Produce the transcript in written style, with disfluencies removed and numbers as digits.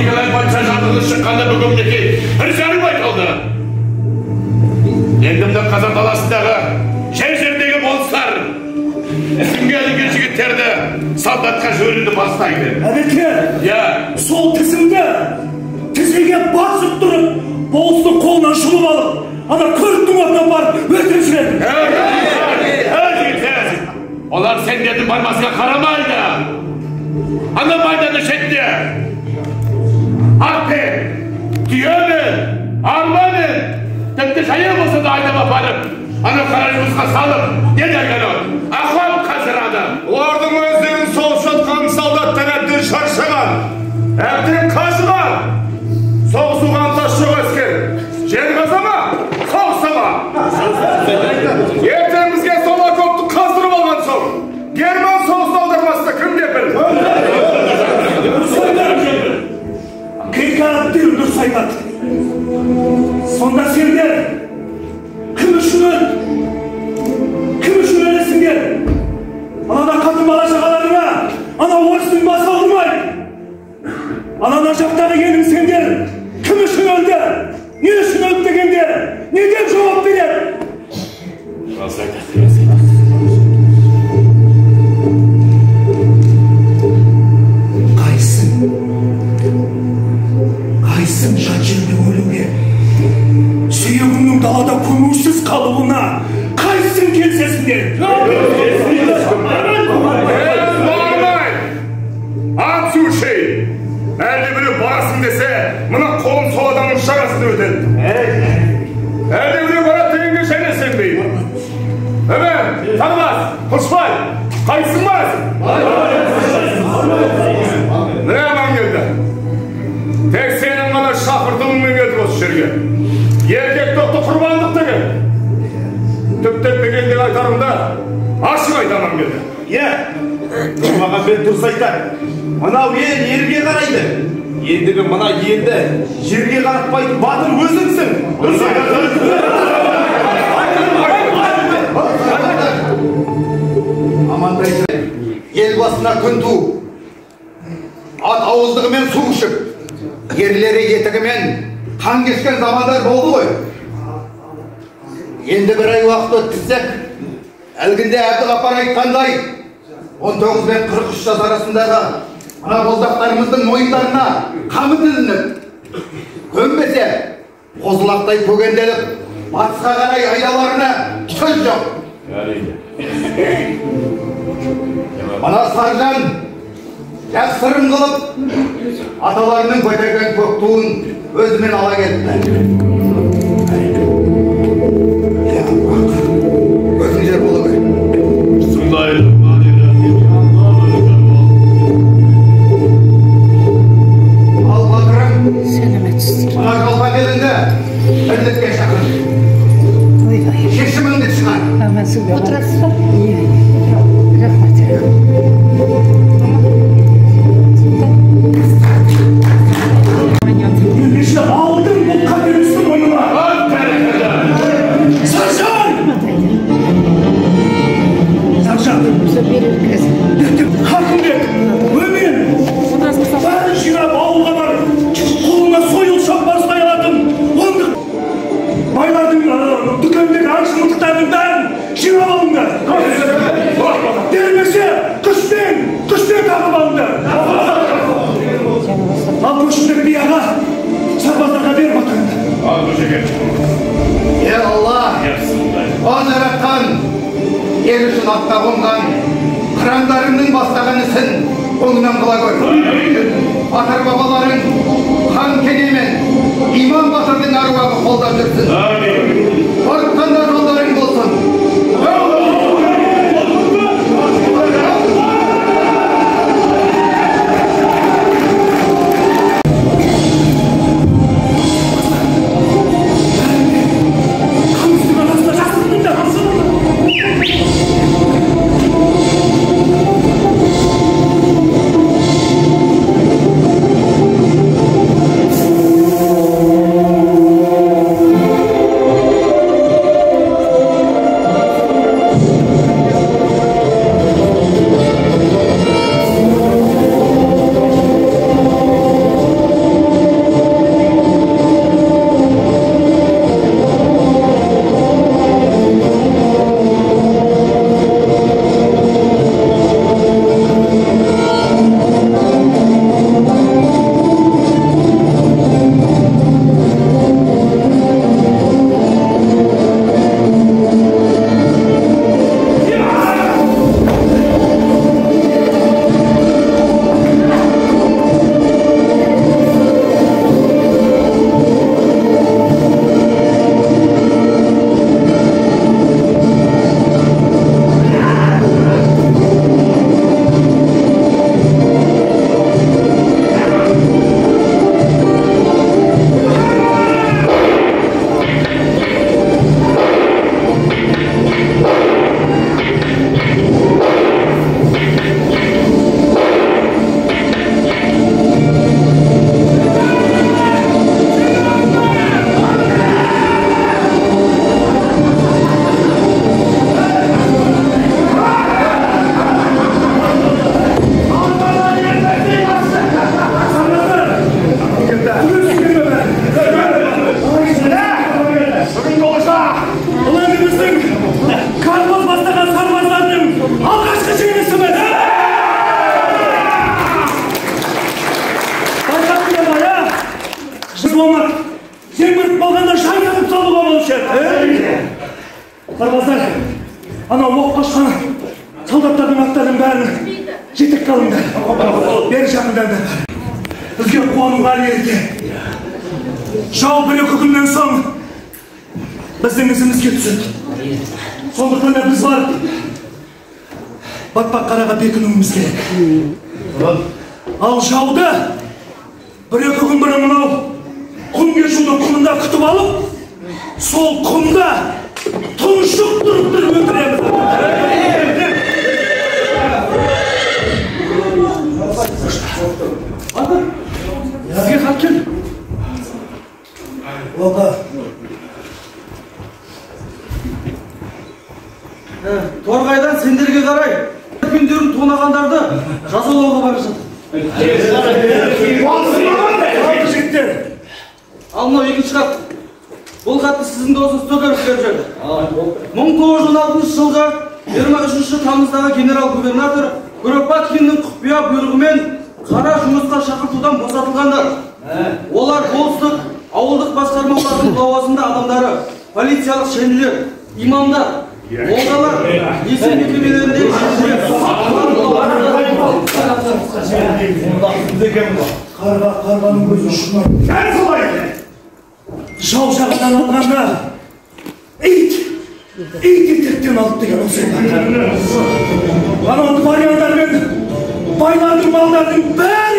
Николай Патша жадылы шыққанда бүгіндегі бір жарым айтылды. Ендімді Қазан даласындағы жер-жердегі болыстар ісінге ілінген жігіттерді солдатқа жіберуді бастайды. Әбеке, сол тізімге басып тұрып, болыстың қолынан жұлып алып, ана көріктің атына барып өлтіріп жүреді. Жігіттер, олар сендердің бармасына қарамайды. Ана майданның шетінде атпен, түйемен, арбамен, тіпті жаяу болса да айдап апарып, ана қара жұмысқа салып, не деген ол? Ахуал қазырады. Олардың өздерін соғып жатқан солдаттар әбден шаршаған, әбден қажыған. Соғысуға ынтасы жоқ әскер. Жеңімпаз ма? Соғыса ма? Ертең бізге сол окопты қаздырып алған соң, Герман соғыс алдырмасты кім деп біл? Қиқарат деу дұрыс айтады. Сонда сендер кім үшін өлесіңдер? Анада қатын бала шағаларыңа, ана орыстың басы алдырмай. Анада жақтағы енің сендер кім үшін өлді? Не үшін өлді дегенде? Не деп жауап береді? Қайсың жат жерде өлуге? Сүйегіңнің далада көмусіз қалуына қайсың келсесіңдер? Бармай! Ат сүйшей! Әлде біреу барасың десе, мұна қолын сол адамның шағасын өтеді. Әлде біреу барат дегенге және сенбейді. Өмен, Танымас, Құшбай, қайсың барасың? Міне аман келді. Тек сенің ғана шақыртуыңмен келді осы жерге. Еркек тоқты құрбандық деген. Түптеп дегендегі айтарымда ашық айтаман келді. Маған бен дұрыс айтар. Мынау ел ерге қарайды. Ендігі мына елді жерге қаратпайтын батыр өзіңсің. Дұрыс айтар. Амантайды. Ел басына күн ту. Ат ауыздығымен су ішіп, ерлері етігімен қан кешкен замандар болды ғой. Енді бір ай уақыт өткізсек, әлгінде Әбдіғапар айтқандай, 19 бен 43 жас арасындағы ана боздақтарымыздың мойындарына қамы тілініп, көнбесе қозылақтай көгенделіп, батысқа қарай айдаларына сөз жоқ. Ана Саржан жас сырын қылып, аталарының көтерген көк туын өзімен ала кетті. Өзің жер болу керек. Ал батырым, мына жалпан елінде бірлікке шақыр. Шешіміңді шығар. Отырасыз ба? Рахмет. Ендеше алдың бұл қатеріміздің ойына. Саржан! Хакімбек, Өмен, бәрін жинап ауылға барып, қолына сойыл шаппастай алатын ондық байлардың дүкендегі аңшылықтардың бәрін жинап алыңдар. Дермесе күшпен тағып алыңдар. Ал көшіндегі би аға сарбаздарға бер батырыңды. Алла, о жаратқан, ел үшін атқа қонған қырандарыңның бастаған ісін оңынан қыла көр. Батыр бабаларың хан кенемен иман батырдың аруағы қолдап жүрсін. Қорыққанда жолдарың болсын. Сіз болмақ, жеңіліп болғанда шайнатып салуға болушы еді. Сарбаздар, анау оқ қашқан солдаттардың аттарын бәрін жетек қалыңдар. Бері жақындардар. Бізге қуануға ерте. Жау бір-екі күннен соң біздің ізімізге түседі. Сондықтан да біз барып батпақ-қараға бекінуіміз керек. Ал жауды бір-екі күн бұрын мынау құм кешудің құмында күтіп алып, сол құмда тұншық тұрып өлтіреміз. Сізге хат келді. Оға. Торғайдан сендерге қарай күндерін тонағандарды жазалауға бара жатыр. Ал мынау екінші хат. Бұл хатты сіздің досыңыз Төгеров беріп жүрді. 1916 жылғы 23 тамыздағы генерал-губернатор Куропаткиннің құпия бұйрығымен қара жұмысқа шақыртудан босатылғандар. Олар болыстық, ауылдық басқармалардың лауазымды адамдары, полициялық шенілер, имамдар, молдалар, есеп мекемелерінде Қарғаның көзі ұшынан дәл солай. Жау жағынан алғанда ит етектен алып деген осы. Анау дворяндар мен байлардың малдардың бәрі